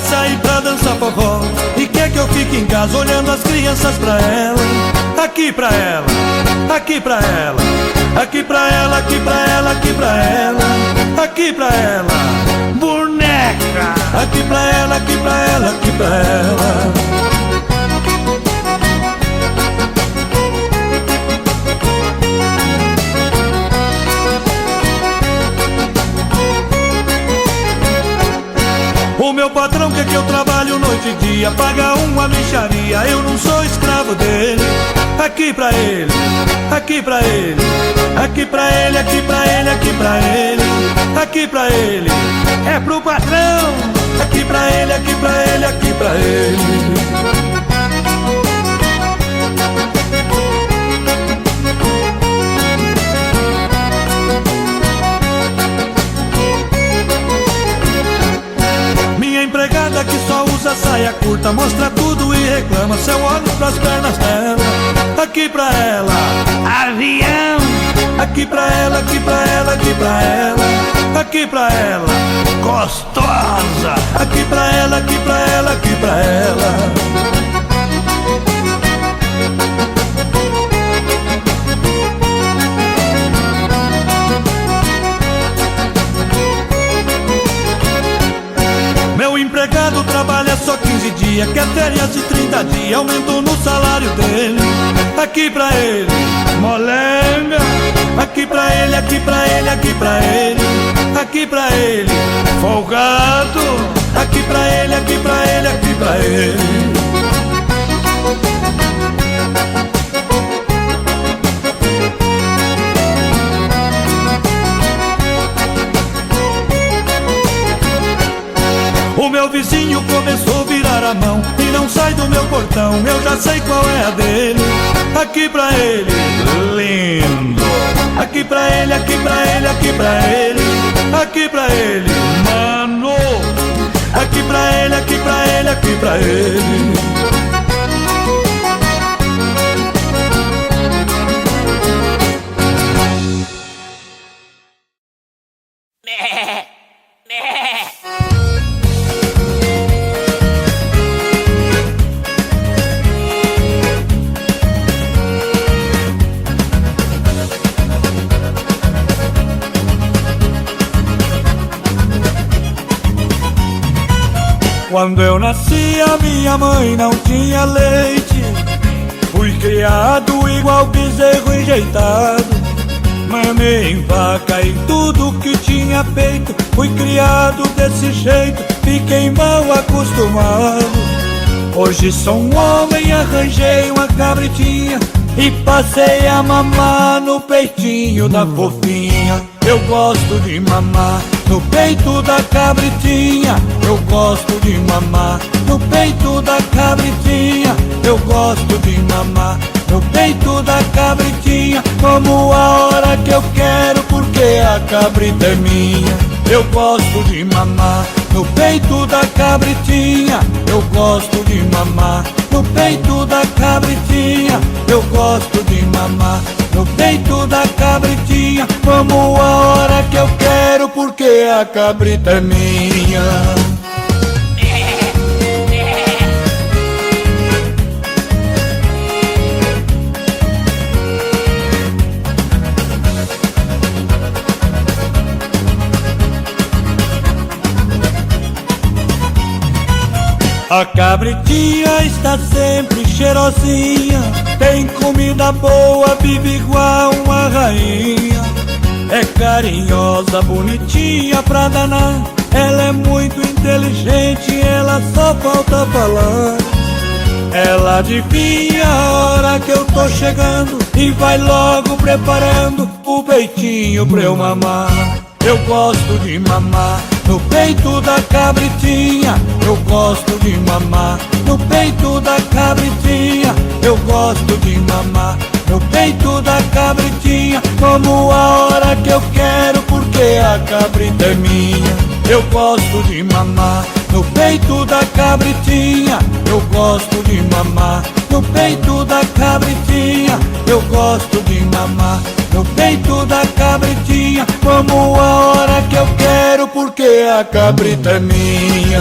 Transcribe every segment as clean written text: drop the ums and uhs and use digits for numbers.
quer sair pra dançar forró e quer que eu fique em casa olhando as crianças pra ela. Aqui pra ela, aqui pra ela, aqui pra ela, aqui pra ela, aqui pra ela, aqui pra ela, boneca. Aqui pra ela, aqui pra ela, aqui pra ela. O meu patrão quer que eu trabalho noite e dia, paga uma mixaria, eu não sou escravo dele. Aqui pra ele, aqui pra ele, aqui pra ele, aqui pra ele, aqui pra ele, aqui pra ele, é pro patrão. Aqui pra ele, aqui pra ele, aqui pra ele. Empregada que só usa saia curta, mostra tudo e reclama se eu olho pras pernas dela. Aqui pra ela, avião. Aqui pra ela, aqui pra ela, aqui pra ela, aqui pra ela, gostosa. Aqui pra ela, aqui pra ela, aqui pra ela. Meu empregado trabalha só 15 dias, quer férias de 30 dias, aumento no salário dele. Aqui pra ele, molenga. Aqui pra ele, aqui pra ele, aqui pra ele, aqui pra ele, folgado. Aqui pra ele, aqui pra ele, aqui pra ele. O meu vizinho começou a virar a mão e não sai do meu portão, eu já sei qual é a dele. Aqui pra ele, lindo. Aqui pra ele, aqui pra ele, aqui pra ele, aqui pra ele, mano. Aqui pra ele, aqui pra ele, aqui pra ele. Quando eu nasci a minha mãe não tinha leite, fui criado igual bezerro enjeitado. Mamei em vaca e tudo que tinha peito, fui criado desse jeito, fiquei mal acostumado. Hoje sou um homem, arranjei uma cabritinha e passei a mamar no peitinho da fofinha. Eu gosto de mamar no peito da cabritinha, eu gosto de mamar no peito da cabritinha, eu gosto de mamar no peito da cabritinha, como a hora que eu quero, porque a cabrita é minha. Eu gosto de mamar no peito da cabritinha, eu gosto de mamar no peito da cabritinha, eu gosto de mamar no peito da cabritinha, como a hora que eu quero, porque a cabrita é minha. A cabritinha está sempre cheirosinha, tem comida boa, vive igual uma rainha. É carinhosa, bonitinha pra danar, ela é muito inteligente, ela só falta falar. Ela adivinha a hora que eu tô chegando e vai logo preparando o peitinho pra eu mamar. Eu gosto de mamar no peito da cabritinha, eu gosto de mamar no peito da cabritinha, eu gosto de mamar no peito da cabritinha, como a hora que eu quero, porque a cabrita é minha. Eu gosto de mamar no peito da cabritinha, eu gosto de mamar no peito da cabritinha, eu gosto de mamar no peito da cabritinha, como a hora que eu quero, porque a cabrita é minha.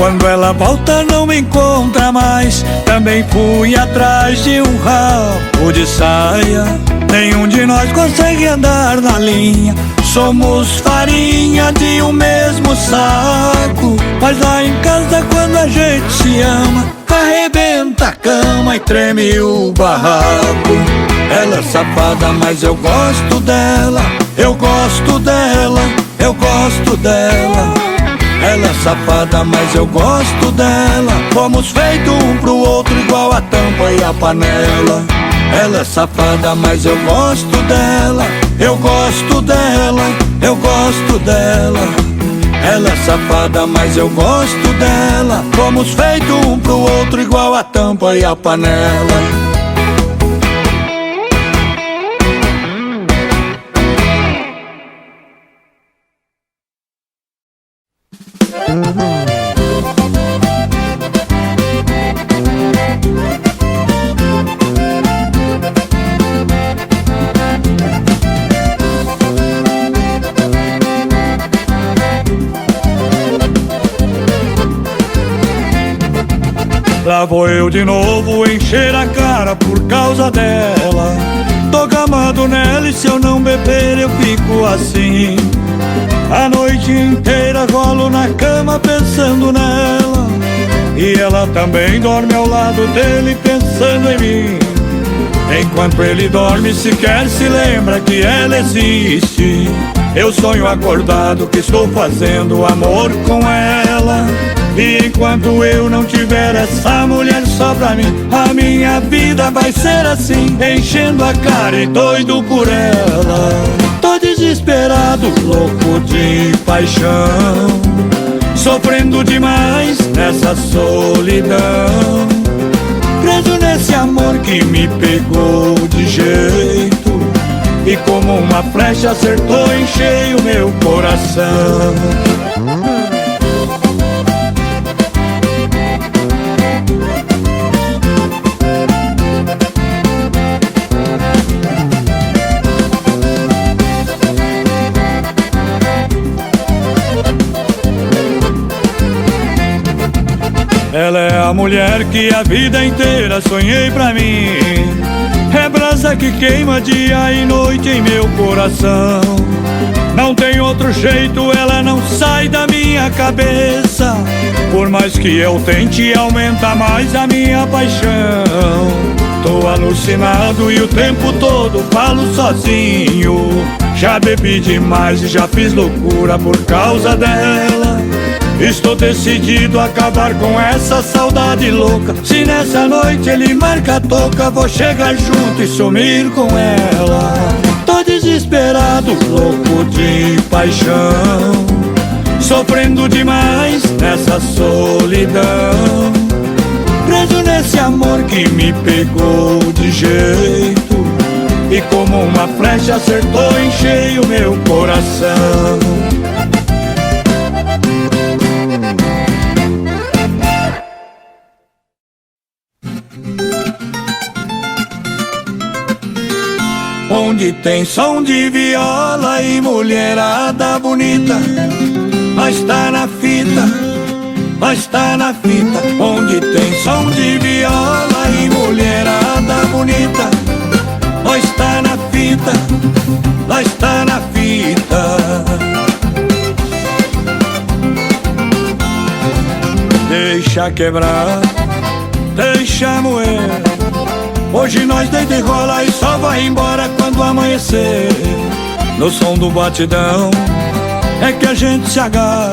Quando ela volta não me encontra mais. Também fui atrás de um rabo de saia. Nenhum de nós consegue andar na linha. Somos farinha de um mesmo saco. Mas lá em casa quando a gente se ama, arrebenta a cama e treme o barraco. Ela é safada, mas eu gosto dela. Eu gosto dela, eu gosto dela. Ela é safada, mas eu gosto dela. Fomos feitos um pro outro igual a tampa e a panela. Ela é safada, mas eu gosto dela. Eu gosto dela, eu gosto dela. Ela é safada, mas eu gosto dela. Fomos feitos um pro outro igual a tampa e a panela. Lá vou eu de novo encher a cara por causa dela. Tô gamado nela e se eu não beber eu fico assim. A noite inteira rolo na cama pensando nela. E ela também dorme ao lado dele pensando em mim. Enquanto ele dorme sequer se lembra que ela existe. Eu sonho acordado que estou fazendo amor com ela. E enquanto eu não tiver essa mulher só pra mim, a minha vida vai ser assim, enchendo a cara e doido por ela. Tô desesperado, louco de paixão, sofrendo demais nessa solidão, preso nesse amor que me pegou de jeito e como uma flecha acertou em cheio meu coração. Ela é a mulher que a vida inteira sonhei pra mim. É brasa que queima dia e noite em meu coração. Não tem outro jeito, ela não sai da minha cabeça. Por mais que eu tente, aumenta mais a minha paixão. Tô alucinado e o tempo todo falo sozinho. Já bebi demais e já fiz loucura por causa dela. Estou decidido a acabar com essa saudade louca. Se nessa noite ele marca a toca, vou chegar junto e sumir com ela. Tô desesperado, louco de paixão, sofrendo demais nessa solidão, preso nesse amor que me pegou de jeito e como uma flecha acertou em cheio meu coração. Onde tem som de viola e mulherada bonita, mas tá na fita, mas tá na fita. Onde tem som de viola e mulherada bonita, mas tá na fita, mas tá na fita. Deixa quebrar, deixa moer. Hoje nós deita e rola e só vai embora quando amanhecer. No som do batidão é que a gente se agarra.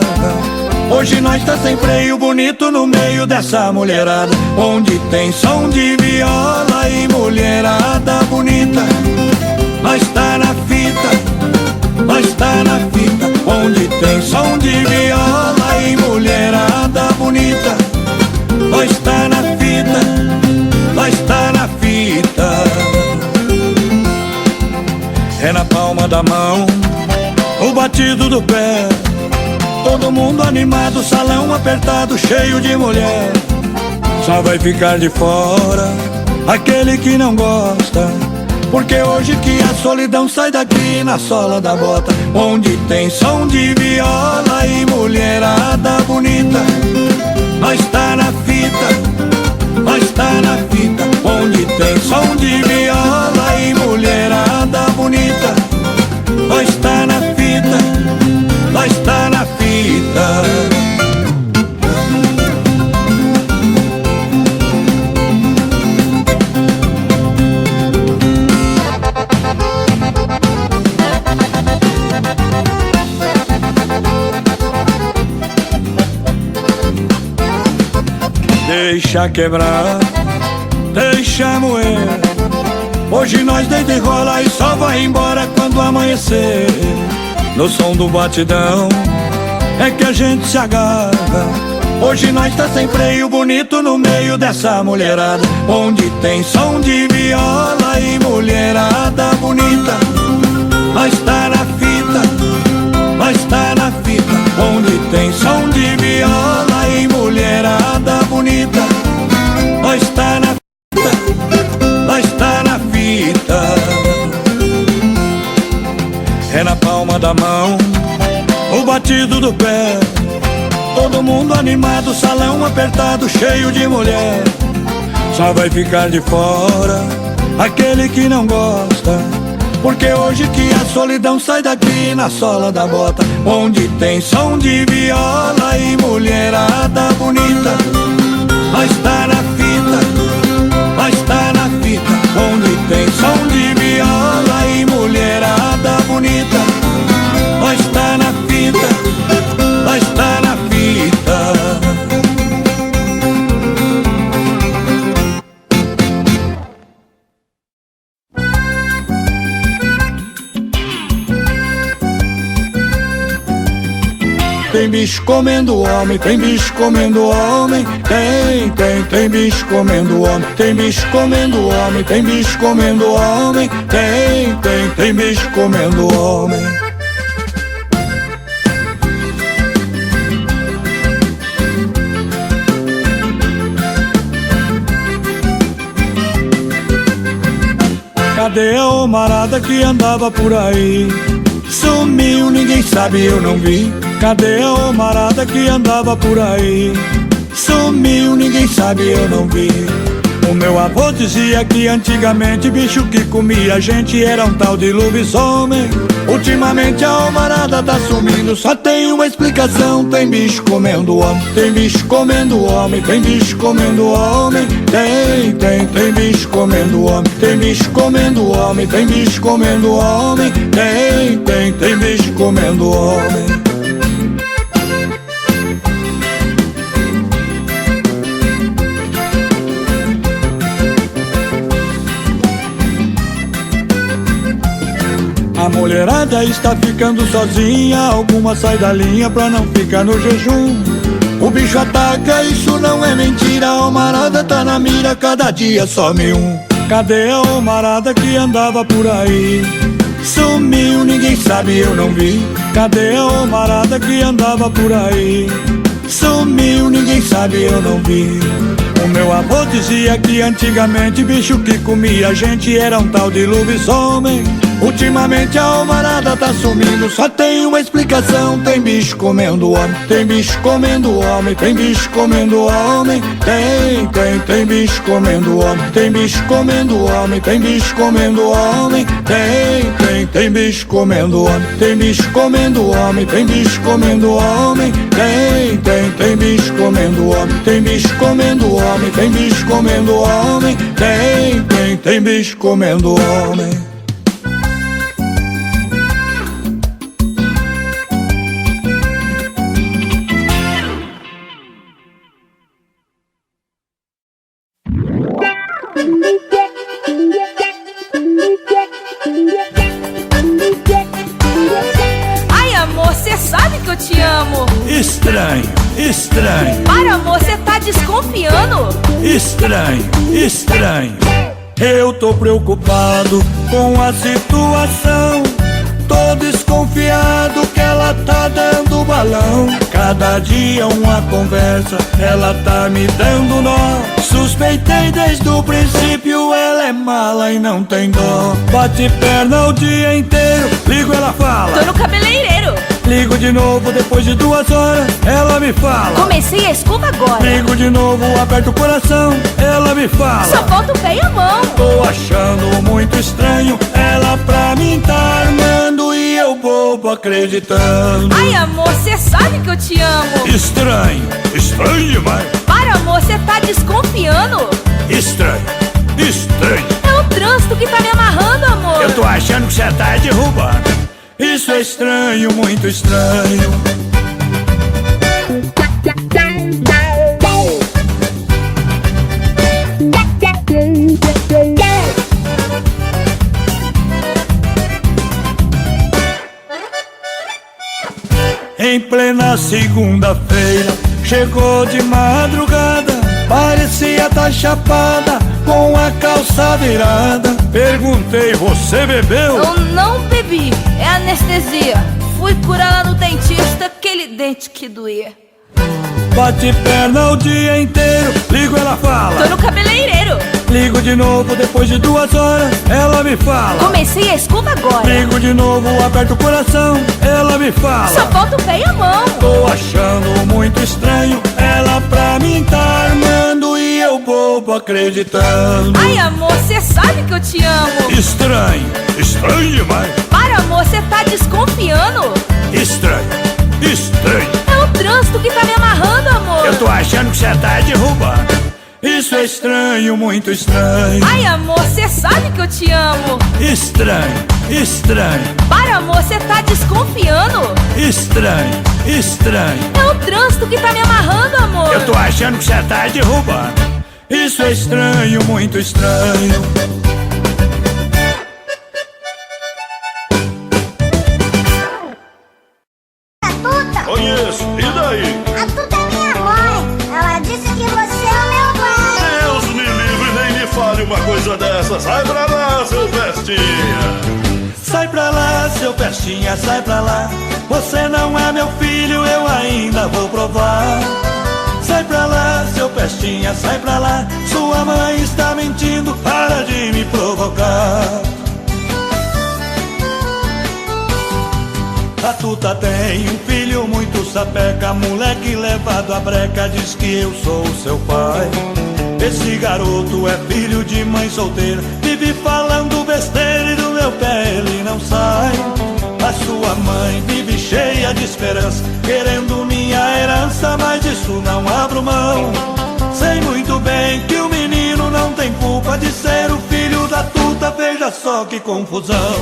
Hoje nós tá sem freio bonito no meio dessa mulherada. Onde tem som de viola e mulherada bonita, mas tá na fita, mas tá na fita. Onde tem som de viola e mulherada bonita, mas tá na fita, mas tá na fita. É na palma da mão, o batido do pé, todo mundo animado, salão apertado, cheio de mulher. Só vai ficar de fora aquele que não gosta, porque hoje que a solidão sai daqui na sola da bota. Onde tem som de viola e mulherada bonita, nós tá na fita, nós tá na fita, onde tem som de viola e mulherada bonita. Nós tá na fita, nós tá na fita. Deixa quebrar, deixa moer. Hoje nós deita e rola e só vai embora quando amanhecer. No som do batidão é que a gente se agarra. Hoje nós tá sem freio bonito no meio dessa mulherada. Onde tem som de viola e mulherada bonita. Nós tá na fita, nós tá na fita. Onde tem som de viola e mulherada bonita. Nós tá na fita, nós tá na fita. É na palma da mão, o batido do pé. Todo mundo animado, salão apertado, cheio de mulher. Só vai ficar de fora aquele que não gosta, porque hoje que a solidão sai daqui na sola da bota. Onde tem som de viola e mulherada bonita. Nós tá na fita, nós tá na fita. Onde tem som de viola e mulherada bonita. Nós tá na fita, nós tá na fita. Tem bicho comendo homem, tem bicho comendo homem. Tem bicho comendo homem. Tem bicho comendo homem, tem bicho comendo homem. Tem bicho comendo homem. Cadê a homarada que andava por aí? Sumiu, ninguém sabe, eu não vi. Cadê a homarada que andava por aí? Sumiu, ninguém sabe, eu não vi. O meu avô dizia que antigamente bicho que comia a gente era um tal de lobisomem. Ultimamente a homarada tá sumindo, só tem uma explicação: tem bicho comendo homem, tem bicho comendo homem, tem bicho comendo homem. Tem bicho comendo homem, tem bicho comendo homem, tem bicho comendo homem. Tem bicho comendo homem. A mulherada está ficando sozinha, alguma sai da linha pra não ficar no jejum. O bicho ataca, isso não é mentira, a homarada tá na mira, cada dia some um. Cadê a homarada que andava por aí? Sumiu, ninguém sabe, eu não vi. Cadê a homarada que andava por aí? Sumiu, ninguém sabe, eu não vi. O meu avô dizia que antigamente bicho que comia a gente era um tal de lobisomem. Ultimamente a homarada tá sumindo, só tem uma explicação: tem bicho comendo homem, tem bicho comendo homem, tem bicho comendo homem. Tem bicho comendo homem, tem bicho comendo homem, tem bicho comendo homem. Tem bicho comendo homem, tem bicho comendo homem, tem bicho comendo homem. Tem bicho comendo homem, tem bicho comendo homem, tem bicho comendo homem. Tem bicho comendo homem. Ai, amor, cê sabe que eu te amo. Estranho, estranho. Para, amor, cê tá desconfiando. Estranho, estranho. Eu tô preocupado com a situação. Tô desconfiado que ela tá dando balão. Cada dia uma conversa, ela tá me dando nó. Suspeitei desde o princípio, ela é mala e não tem dó. Bate perna o dia inteiro, ligo ela fala: tô no cabeleireiro. Ligo de novo depois de 2 horas, ela me fala. Comecei a escova agora. Ligo de novo, aperto o coração, ela me fala. Só falta o pé e a mão. Tô achando muito estranho, ela pra mim tá armando e eu bobo acreditando. Ai, amor, cê sabe que eu te amo. Estranho, estranho demais. Para, amor, cê tá desconfiando. Estranho, estranho. É o trânsito que tá me amarrando, amor. Eu tô achando que você tá derrubando. Isso é estranho, muito estranho. Em plena segunda-feira, chegou de madrugada, parecia tá chapada, com a calça virada. Perguntei, você bebeu? Eu não bebi, é anestesia. Fui curar lá no dentista, aquele dente que doía. Bate perna o dia inteiro, ligo, ela fala. Tô no cabeleireiro. Ligo de novo depois de 2 horas, ela me fala. Comecei a escova agora. Ligo de novo, aperto o coração, ela me fala. Só falta o pé e a mão. Tô achando muito estranho, ela pra mim tá armando e eu bobo acreditando. Ai, amor, cê sabe que eu te amo. Estranho, estranho demais. Para, amor, cê tá desconfiando. Estranho, estranho. É o trânsito que tá me amarrando, amor. Eu tô achando que você tá derrubando. Isso é estranho, muito estranho. Ai, amor, cê sabe que eu te amo. Estranho, estranho. Para, amor, cê tá desconfiando. Estranho, estranho. É o trânsito que tá me amarrando, amor. Eu tô achando que você tá derrubando. Isso é estranho, muito estranho. Conheço, e daí? A Tuta é minha mãe. Ela disse que você é o meu pai. Deus me livre, nem me fale uma coisa dessa. Sai pra lá, seu bestinha. Sai pra lá, seu pestinha, sai pra lá. Você não é meu filho, eu ainda vou provar. Sai pra lá, seu pestinha, sai pra lá. Sua mãe está mentindo, para de me provocar. A Tuta tem um filho muito sapeca, moleque levado à breca, diz que eu sou seu pai. Esse garoto é filho de mãe solteira, vive falando besteira e do meu pé ele não sai. A sua mãe vive cheia de esperança, querendo minha herança, mas disso não abro mão. Sei muito bem que o menino não tem culpa de ser o filho da Tuta, veja só que confusão.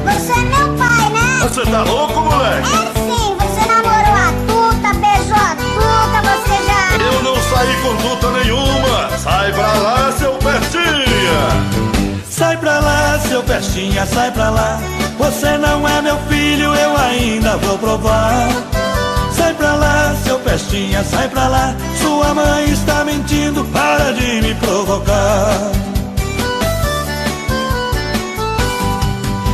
Você é meu pai, né? Você tá louco, moleque? É sim, você namorou a Tuta, beijou a Tuta, você já... Eu não saí com Tuta nenhuma. Sai pra lá, seu bestinha. Sai pra lá, seu pestinha, sai pra lá. Você não é meu filho, eu ainda vou provar. Sai pra lá, seu pestinha, sai pra lá. Sua mãe está mentindo, para de me provocar.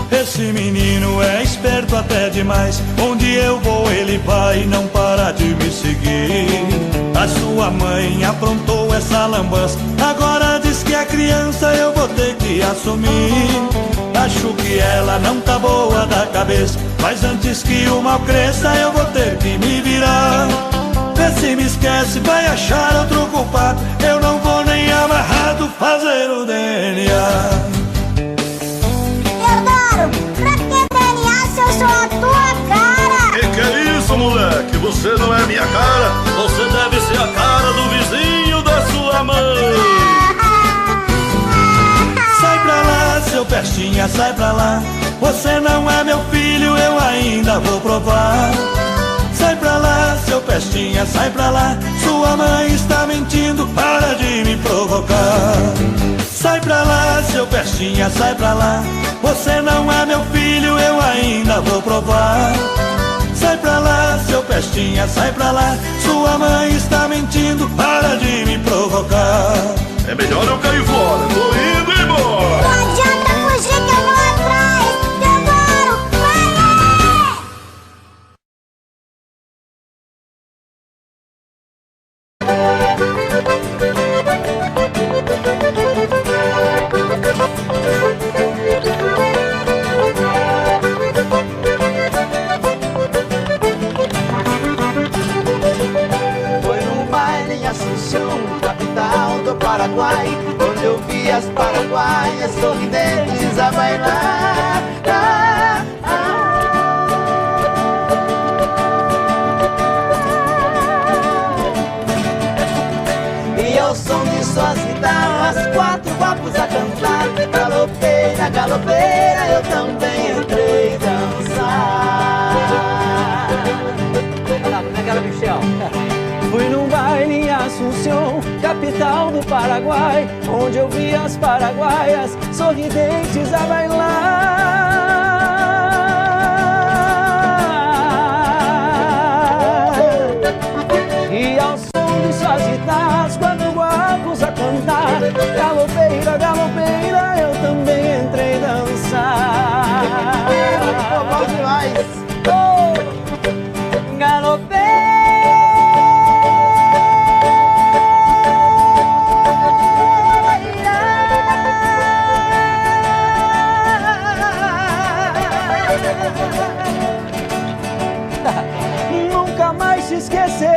Esse menino é esperto até demais. Onde eu vou ele vai e não para de me seguir. A sua mãe aprontou essa lambança, agora diz que a criança eu vou ter que assumir. Acho que ela não tá boa da cabeça, mas antes que o mal cresça eu vou ter que me virar. Vê se me esquece, vai achar outro culpado. Eu não vou nem amarrado fazer o DNA. Pra que DNA se eu sou a tua cara? Que é isso, moleque? Você não é minha cara. Você deve ser a cara do vizinho da sua mãe. Sai pra lá, seu pestinha, sai pra lá. Você não é meu filho, eu ainda vou provar. Sai pra lá, seu pestinha, sai pra lá. Sua mãe está mentindo, para de me provocar. Sai pra lá, seu pestinha, sai pra lá. Você não é meu filho, eu ainda vou provar. Sai pra lá, seu pestinha, sai pra lá. Sua mãe está mentindo, para de me provocar. É melhor eu cair fora, tô indo embora. Não adianta fugir que eu vou atrás. Teodoro, vai! Assunção, capital do Paraguai, onde eu vi as paraguaias sorridentes a bailar. E ao som de suas guitarras, 4 guapos a cantar. Galopeira, galopeira, eu também entrei dançar. Olha lá, como é que era, Michel? Fui num baile em Assunção, capital do Paraguai, onde eu vi as paraguaias sorridentes a bailar. E ao som de suas guitarras, 4 guapos a cantar. Galopeira, galopeira, eu também entrei dançar. Bom demais! Oh, galopeira. Nunca mais te esquecerei.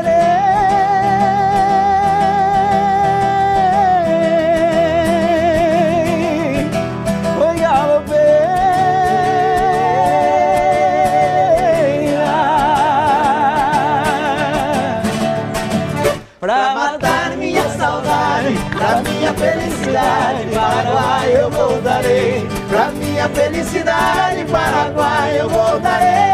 Oi, galopeira, pra matar minha saudade, pra minha felicidade, Paraguai eu voltarei. Pra minha felicidade, Paraguai eu voltarei.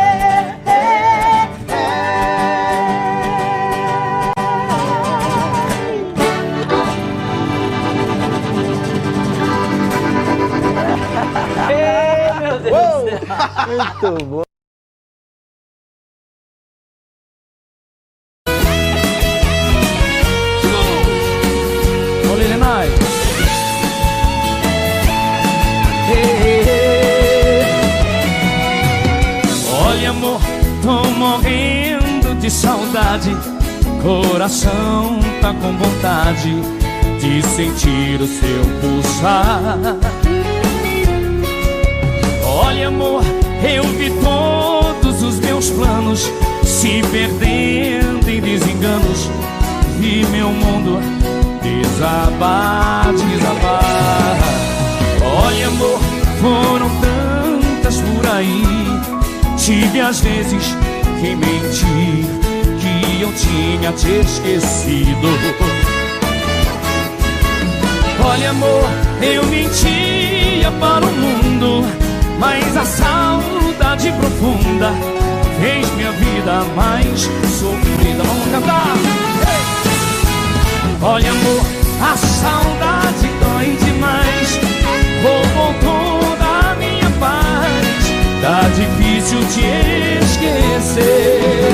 Meu Deus do céu. Muito bom. Olha, Lenai. Olha, amor, tô morrendo de saudade. Coração tá com vontade de sentir o seu pulsar. Olha, amor, eu vi todos os meus planos se perdendo em desenganos. Vi meu mundo desabar, desabar. Olha, amor, foram tantas por aí. Tive às vezes que mentir, que eu tinha te esquecido. Olha, amor, eu mentia para o mundo, mas a saudade profunda fez minha vida mais sofrida. Vamos cantar! Olha, amor, a saudade dói demais, roubou toda a minha paz. Tá difícil te esquecer.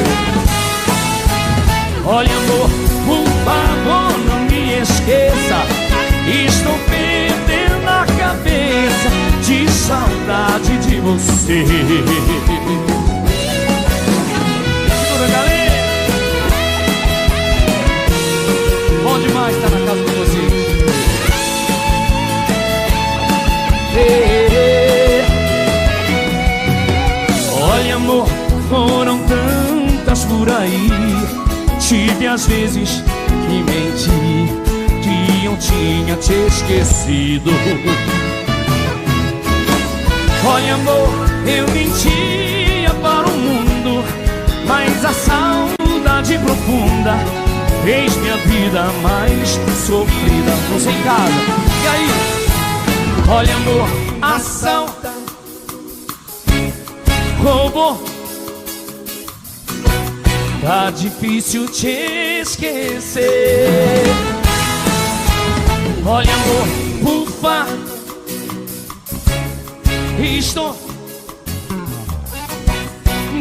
Olha, amor, por favor, não me esqueça. Estou perdendo a cabeça de saudade de você. Segura, galera. Bom demais estar na casa de vocês. Olha, amor, foram tantas por aí. Tive às vezes que mentir, que eu tinha te esquecido. Olha, amor, eu mentia para o mundo, mas a saudade profunda fez minha vida mais sofrida. Você em casa, e aí? Olha, amor, a saudade roubou. Tá difícil te esquecer. Olha, amor, por favor, estou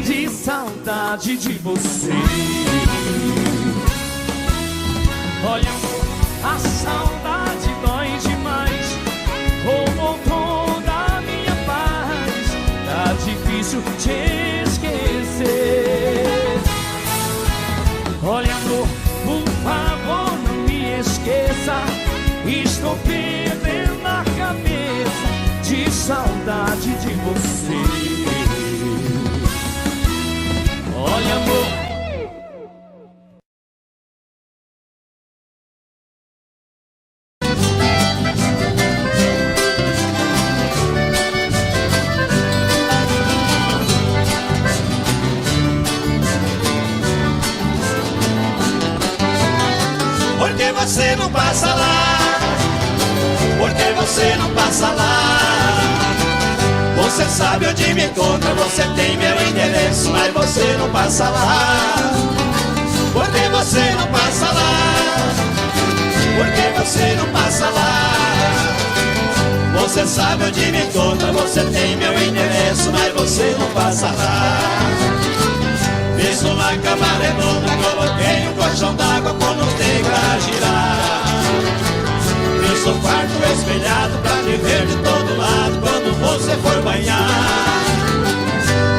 de saudade de você. Olha, amor, a saudade dói demais, roubou toda a minha paz. Tá difícil te esquecer. Olha, amor, por favor, não me esqueça. Estou perdendo a cabeça de saudade de você. Olha, amor, porque você não passa lá, porque você não passa lá. Você sabe onde me encontra, você tem meu endereço, mas você não passa lá, porque você não passa lá, porque você não passa lá. Você sabe onde me encontra, você tem meu endereço, mas você não passa lá. Fiz uma cama redonda, coloquei um colchão d'água com os dedos a girar. Fiz um quarto espelhado pra te ver de todo lado quando você for banhar.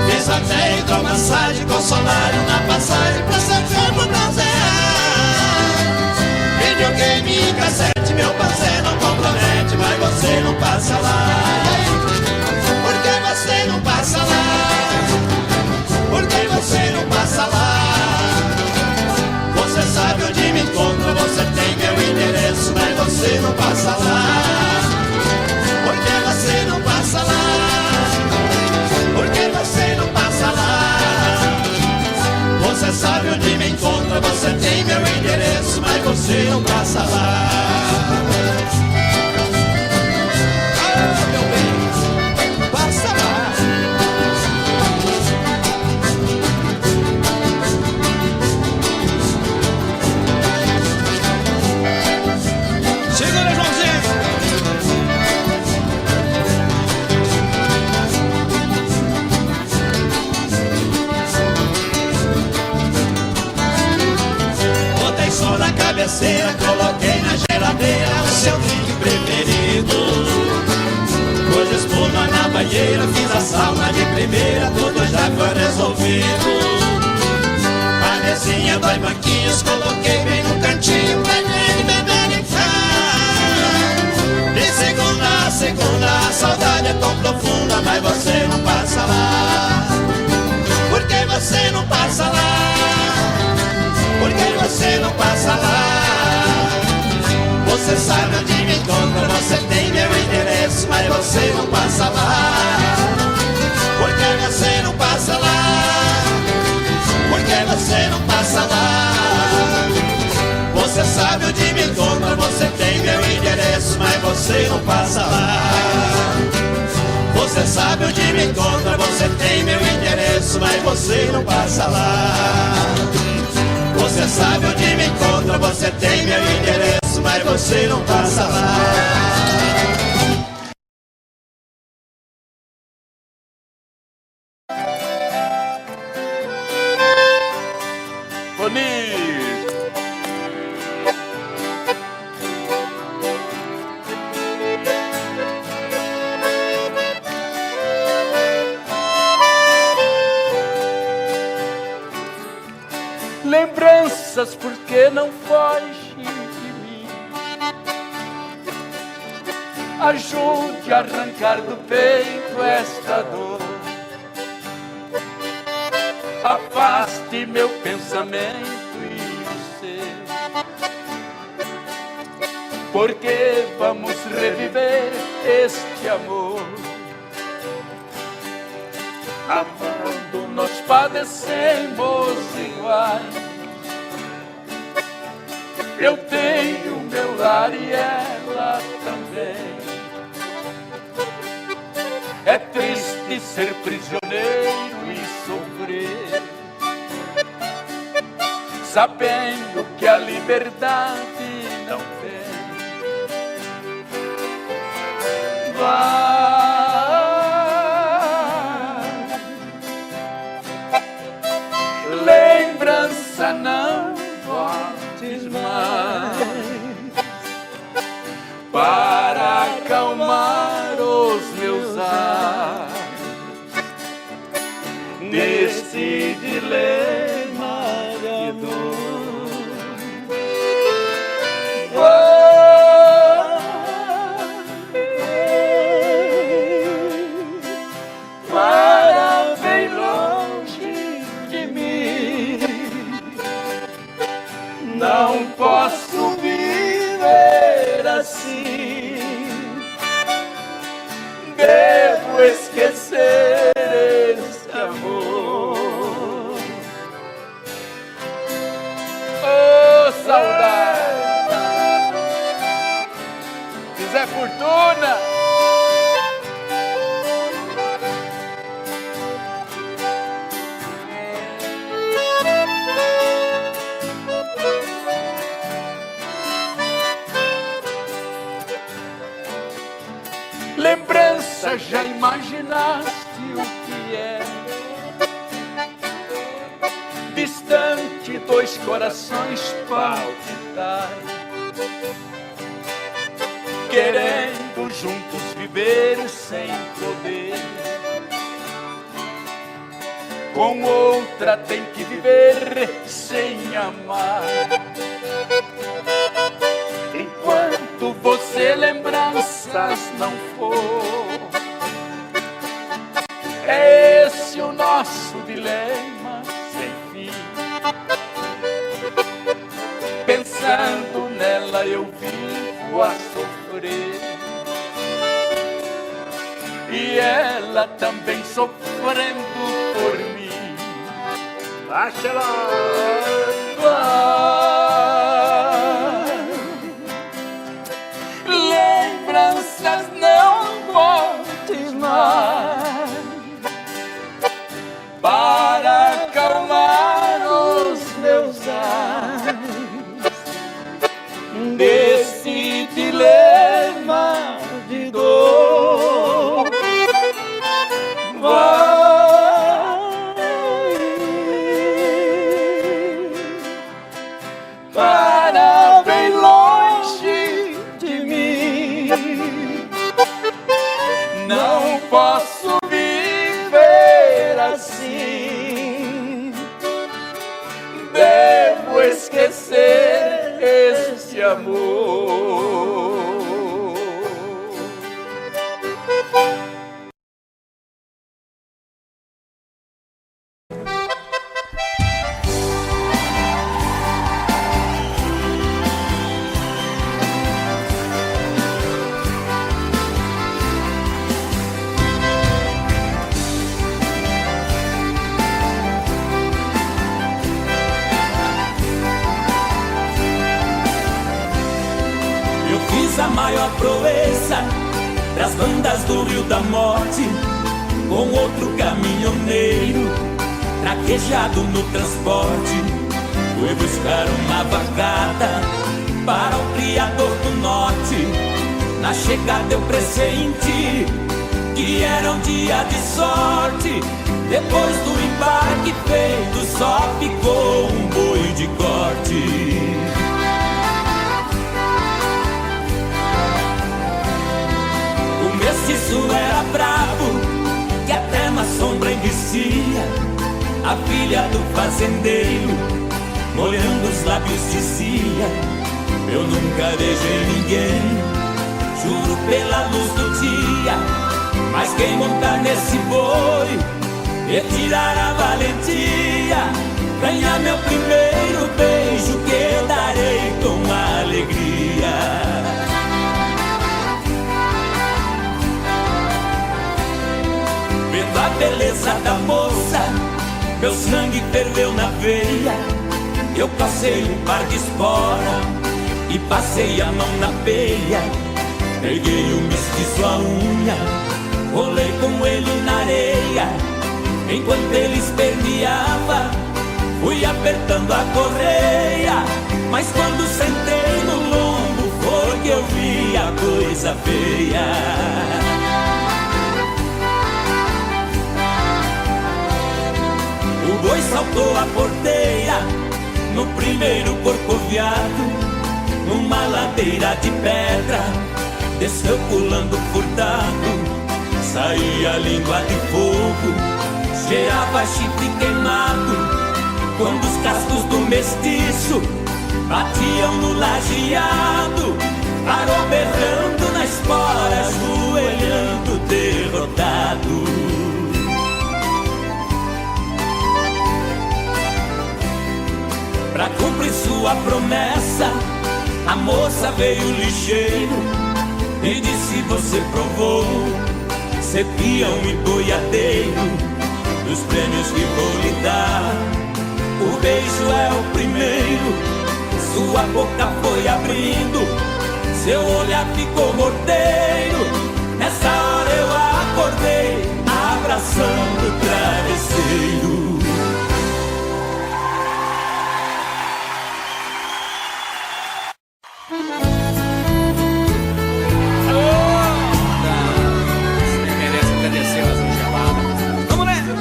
Fiz até hidromassagem com solário na passagem pra seu corpo bronzear. Videogame e cassete, meu parceiro não compromete, mas você não passa lá, porque você não passa lá, porque você não passa lá. Você sabe onde me encontra, você tem meu endereço, mas você não passa lá, porque você não passa lá, porque você não passa lá. Você sabe onde me encontra, você tem meu endereço, mas você não passa lá. Ah, meu bem, passa lá. Segura, Joãozinho. Botei sol na cabeceira, coloquei na geladeira o seu drink preferido. Pus espuma na banheira, fiz a sauna de primeira, tudo já foi resolvido. A mesinha, 2 banquinhos, coloquei bem no cantinho pra ele beber e ficar. De segunda a segunda, a saudade é tão profunda, mas você não passa lá, porque você não passa lá, porque você não passa lá. Você sabe onde me encontra, você tem meu endereço, mas você não passa lá, porque você não passa lá, porque você não passa lá. Você sabe onde me encontra, você tem meu endereço, mas você não passa lá. Você sabe onde me encontra, você tem meu endereço, mas você não passa lá. Você sabe onde me encontra, você tem meu endereço, mas você não passa lá. Bonito. Lembranças, porque não foge de mim. Ajude a arrancar do peito esta dor. Afaste meu pensamento e o seu, porque vamos reviver este amor. Amando nós padecemos iguais. Eu tenho meu lar e ela também. É triste ser prisioneiro e sofrer, sabendo que a liberdade não vem. Vai, lembrança, não voltes mais, para acalmar os meus ares neste dilema de dor. Para bem longe de mim, não posso viver assim. Devo esquecer esse amor. Oh, saudade! Zé Fortuna. Lembrança, já imaginaste o que é? Distante, dois corações palpitarem, querendo juntos viver sem poder. Com outra tem que viver sem amar. Enquanto você lembranças não for, é esse o nosso dilema sem fim. Pensando nela eu vivo a sofrer, e ela também sofrendo por mim. Baixa lá! Lembranças não voltes mais para acalmar os meus ais desse dilema de dor. Para bem longe de mim, não posso viver assim. Devo esquecer este amor. A maior proeza das bandas do Rio da Morte, com outro caminhoneiro traquejado no transporte. Fui buscar uma vacada para o criador do norte. Na chegada eu pressenti que era um dia de sorte. Depois do embarque feito só ficou um boi de corte. Isso era bravo, que até na sombra enguecia. A filha do fazendeiro, molhando os lábios, dizia: eu nunca beijei ninguém, juro pela luz do dia. Mas quem montar nesse boi e tirar a valentia, ganhar meu primeiro beijo, que eu darei com alegria. Vendo a beleza da moça, meu sangue ferveu na veia. Eu passei um par de espora e passei a mão na peia. Peguei o mestiço à unha, rolei com ele na areia. Enquanto ele esperneava, fui apertando a correia. Mas quando sentei no lombo, foi que eu vi a coisa feia. O boi saltou a porteira no primeiro corcoviado, numa ladeira de pedra, desceu pulando furtado. Saía língua de fogo, cheirava chifre queimado. Quando os cascos do mestiço batiam no lajeado, parou berrando na espora, ajoelhando derrotado. Pra cumprir sua promessa, a moça veio ligeiro e disse: você provou ser peão e boiadeiro dos prêmios que vou lhe dar. O beijo é o primeiro, sua boca foi abrindo, seu olhar ficou morteiro. Nessa hora eu acordei, abraçando o travesseiro. Você merece agradecer mais um gelado. Vamos nessa!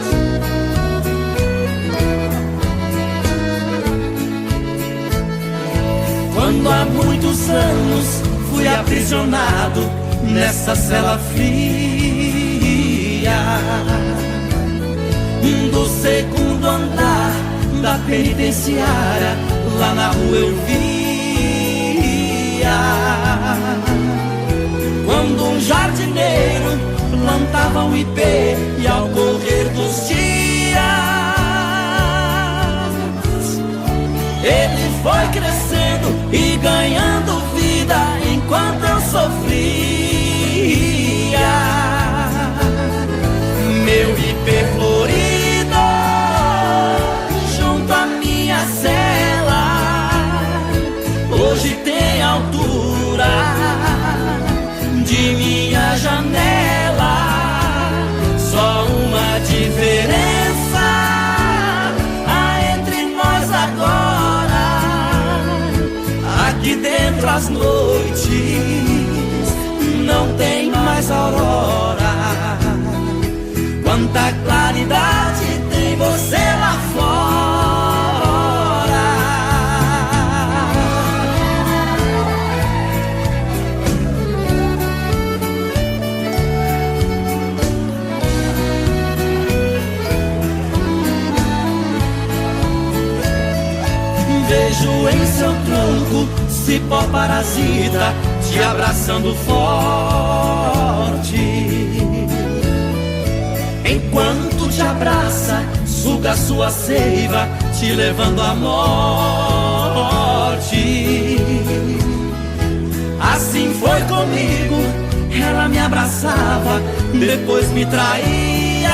Quando há muitos anos fui aprisionado nessa cela fria do segundo andar da penitenciária, lá na rua eu via quando um jardineiro plantava um ipê e ao correr dos dias ele foi crescendo e ganhando vida enquanto eu sofria. Meu ipê florido junto à minha cela hoje tem altura de minha janela. Só uma diferença há entre nós agora: aqui dentro as noites não tem mais aurora. Quanta claridade tem você lá fora. Vejo em seu tronco cipó parasita te abraçando forte. Enquanto te abraça, suga sua seiva, te levando à morte. Assim foi comigo, ela me abraçava, depois me traía.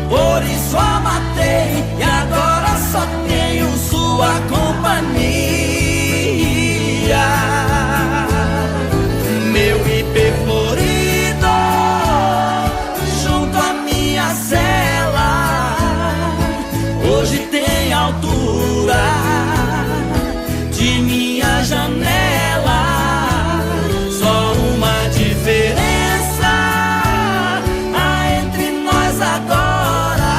Por isso a matei e agora só tenho sua companhia. Meu ipê florido junto à minha cela hoje tem altura de minha janela. Só uma diferença há entre nós agora: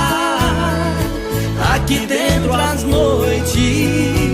aqui dentro as noites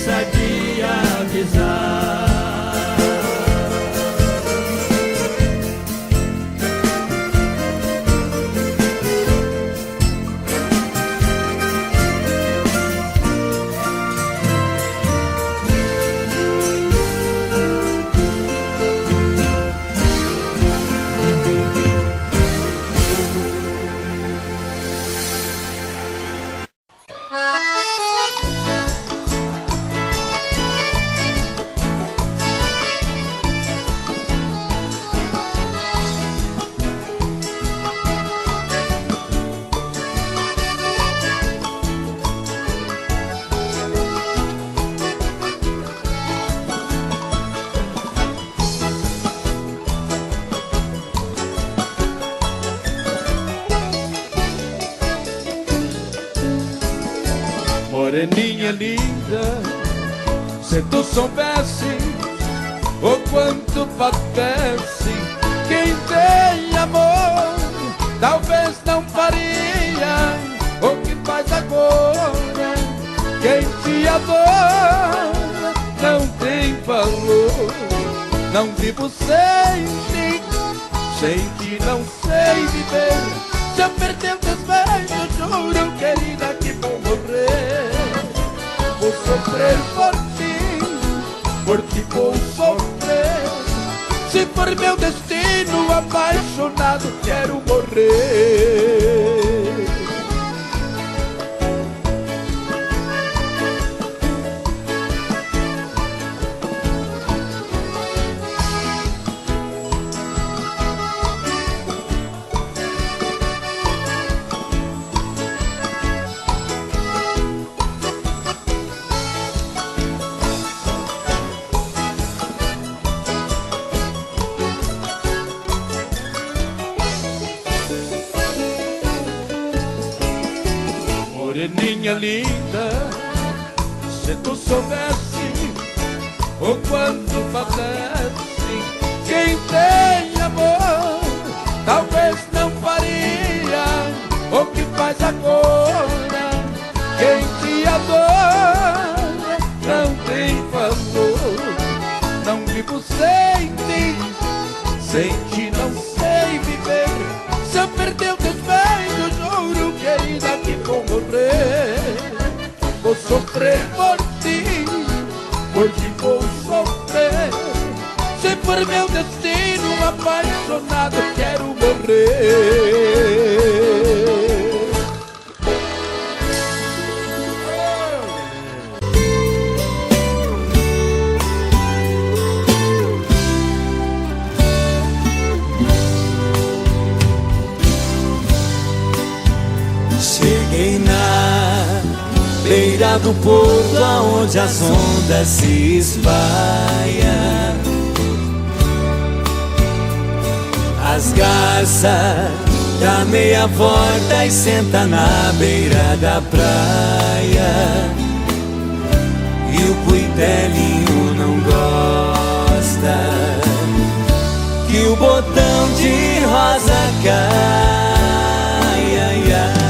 preguiça de avisar. Moreninha linda, se tu soubesse o quanto padece quem tem amor, talvez não faria o que faz agora. Quem te adora não tem valor. Não vivo sem ti não sei viver. Se eu perder o desvejo, juro, querida, que vou morrer. Vou sofrer por ti vou sofrer. Se for meu destino, apaixonado, quero morrer. Moreninha linda, se tu soubesse o quanto padece quem tem amor, talvez não faria o que faz agora. Quem te adora não tem valor. Não vivo sem ti não sei viver. Se eu perder o desvejo, juro, querida, que vou morrer. Vou sofrer por ti vou sofrer. Se for meu destino, apaixonado, quero morrer. Cheguei na beira do porto, aonde as ondas se espalham. As garças dá meia volta e senta na beira da praia. E o cuitelinho não gosta que o botão de rosa cai, ai, ai.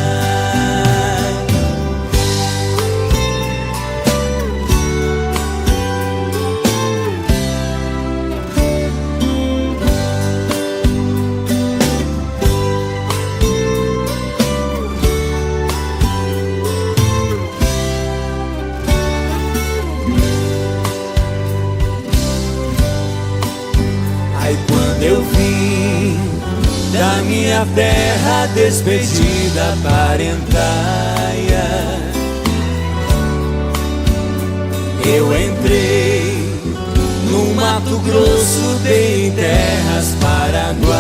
Eu vim da minha terra despedida parentaia. Eu entrei no Mato Grosso, dei em terras paraguaias.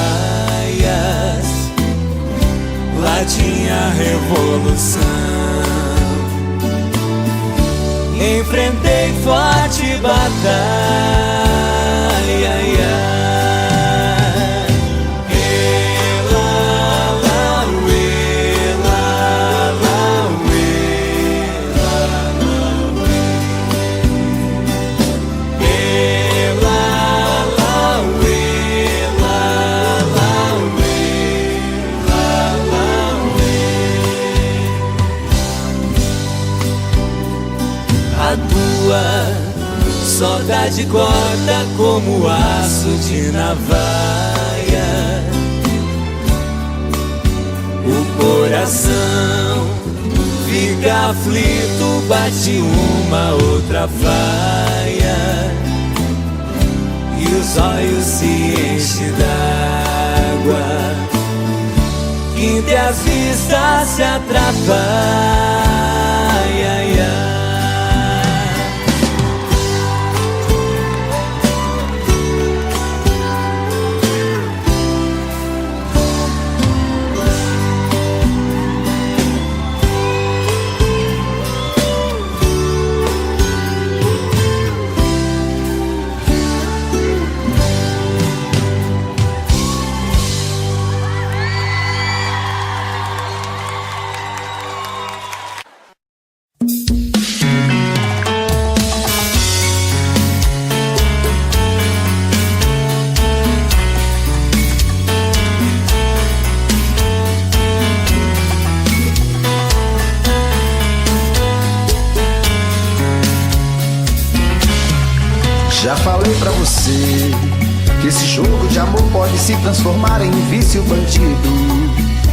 Lá tinha revolução. Enfrentei forte batalha, ai, ai. lua saudade corta como aço de navalha. O coração fica aflito, bate uma outra faia, e os olhos se enchem d'água, que entre as vistas se atrapalha. Já falei pra você que esse jogo de amor pode se transformar em vício bandido,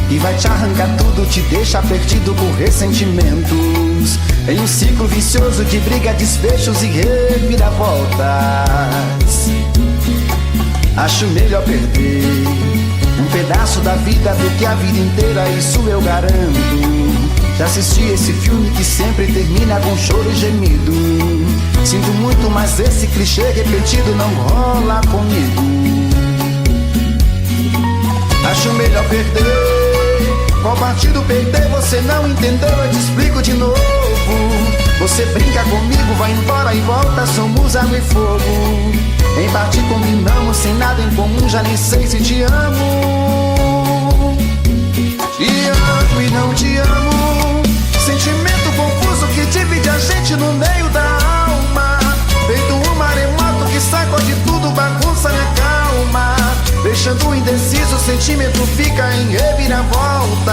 e vai te arrancar tudo, te deixar perdido por ressentimentos, em um ciclo vicioso de briga, desfechos e reviravoltas. Acho melhor perder um pedaço da vida do que a vida inteira, isso eu garanto. Já assisti esse filme que sempre termina com choro e gemido. Sinto muito, mas esse clichê repetido não rola comigo. Acho melhor perder. Qual partido perder? Você não entendeu, eu te explico de novo. Você brinca comigo, vai embora e volta, somos água e fogo. Em partir combinamos, sem nada em comum, já nem sei se te amo. Te amo e não te amo, sentimento confuso que divide a gente no meio da alma. Feito um maremoto que sacode tudo, bagunça minha calma, deixando indeciso, o sentimento fica em reviravoltas.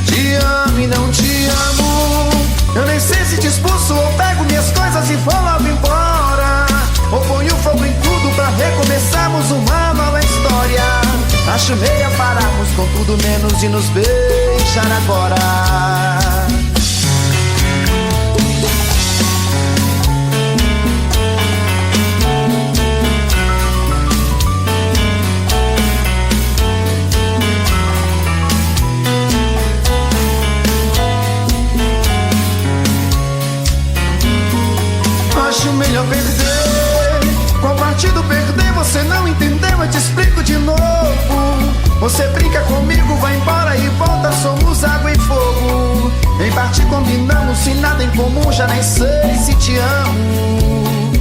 Te amo e não te amo, eu nem sei se te expulso ou pego minhas coisas e vou logo embora, ou ponho fogo em tudo pra recomeçarmos uma nova história. Acho melhor pararmos com tudo menos de nos beijar agora. Acho melhor perder. Qual partido perder? Você não entendeu, eu te explico de novo. Você brinca comigo, vai embora e volta, somos água e fogo. Em parte combinamos, sem nada em comum, já nem sei se te amo.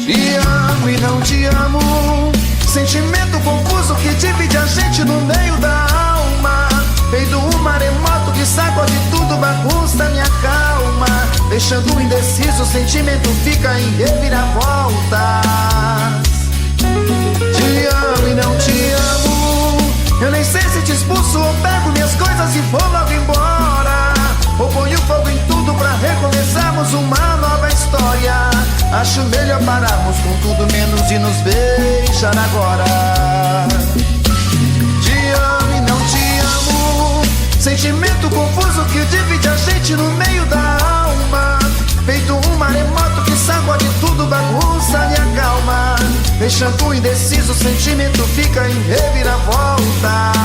Te amo e não te amo, sentimento confuso que divide a gente no meio da alma. Feito um maremoto que sacode tudo, bagunça minha calma, deixando indeciso, o sentimento fica em reviravoltas. Te amo e não te amo, eu nem sei se te expulso ou pego minhas coisas e vou logo embora, ou ponho fogo em tudo pra recomeçarmos uma nova história. Acho melhor pararmos com tudo menos de nos beijar agora. Te amo e não te amo, sentimento confuso que divide a gente no meio da alma. Feito um maremoto que sacode tudo, bagunça minha calma, deixando indeciso, o sentimento fica em reviravoltas.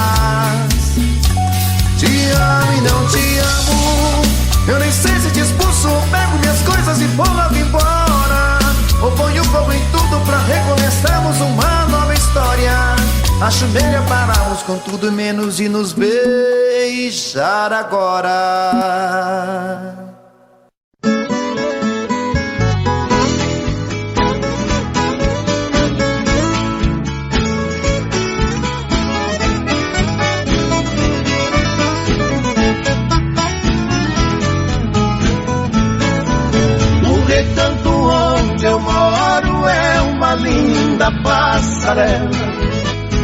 Te amo e não te amo, eu nem sei se te expulso ou pego minhas coisas e vou logo embora, ou ponho fogo em tudo pra recomeçarmos uma nova história. Acho melhor pararmos com tudo menos de nos beijar agora. O recanto onde eu moro é uma linda passarela.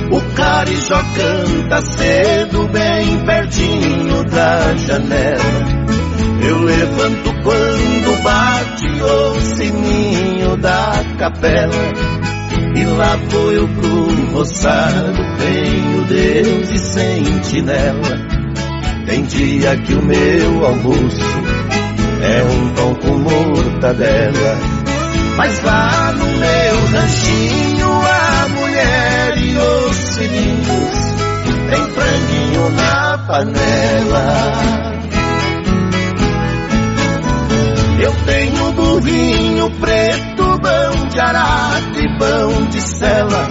O carijó canta cedo bem pertinho da janela. Eu levanto quando bate o sininho da capela, e lá vou eu pro roçado, tenho Deus e sentinela. Tem dia que o meu almoço é um pão com mortadela, mas lá no meu ranchinho a mulher e os filhinhos tem franguinho na panela. Eu tenho burrinho preto, bão de arado e bão de sela,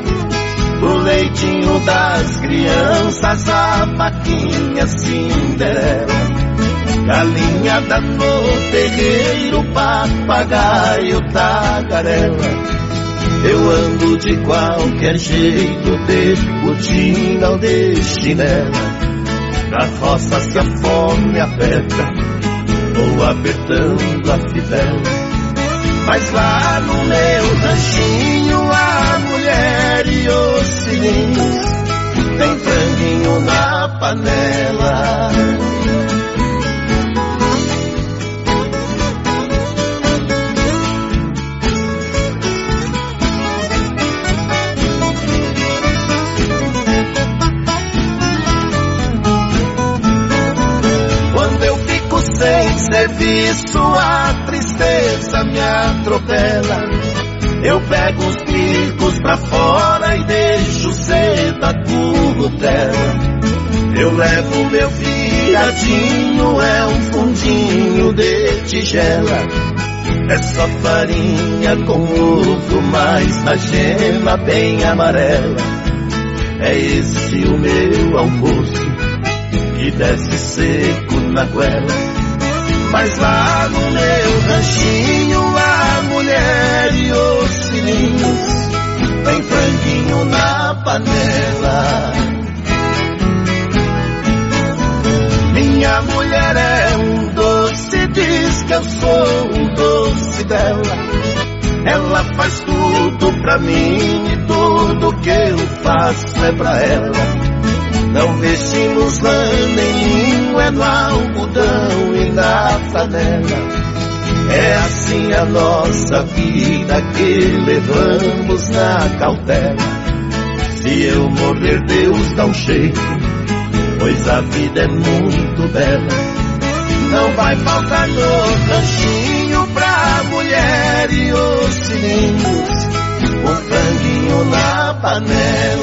pro leitinho das crianças, a vaquinha Cinderela, galinhada no terreiro, papagaio tagarela. Eu ando de qualquer jeito, de botina ou de chinela, pra roça se a fome aperta, vou apertando a fivela. Mas lá no meu ranchinho a mulher e os filhinhos tem franguinho na panela. Quando eu fico sem serviço, a tristeza me atropela. Eu pego os bicos pra fora e deixo cedo a currutela. Eu levo meu viadinho, é um fundinho de tigela. É só farinha com ovo, mais na gema bem amarela. É esse o meu almoço, que desce seco na goela. Mas lá no meu ranchinho a mulher e os filhinhos tem franguinho na panela. Minha mulher é um doce, diz que eu sou um doce dela. Ela faz tudo pra mim e tudo que eu faço é pra ela. Não vestimos lã nem linho, é no algodão e na flanela. É assim a nossa vida que levamos na cautela. Se eu morrer, Deus dá um jeito, pois a vida é muito bela. Não vai faltar no ranchinho pra mulher e os filhinhos um franguinho na panela.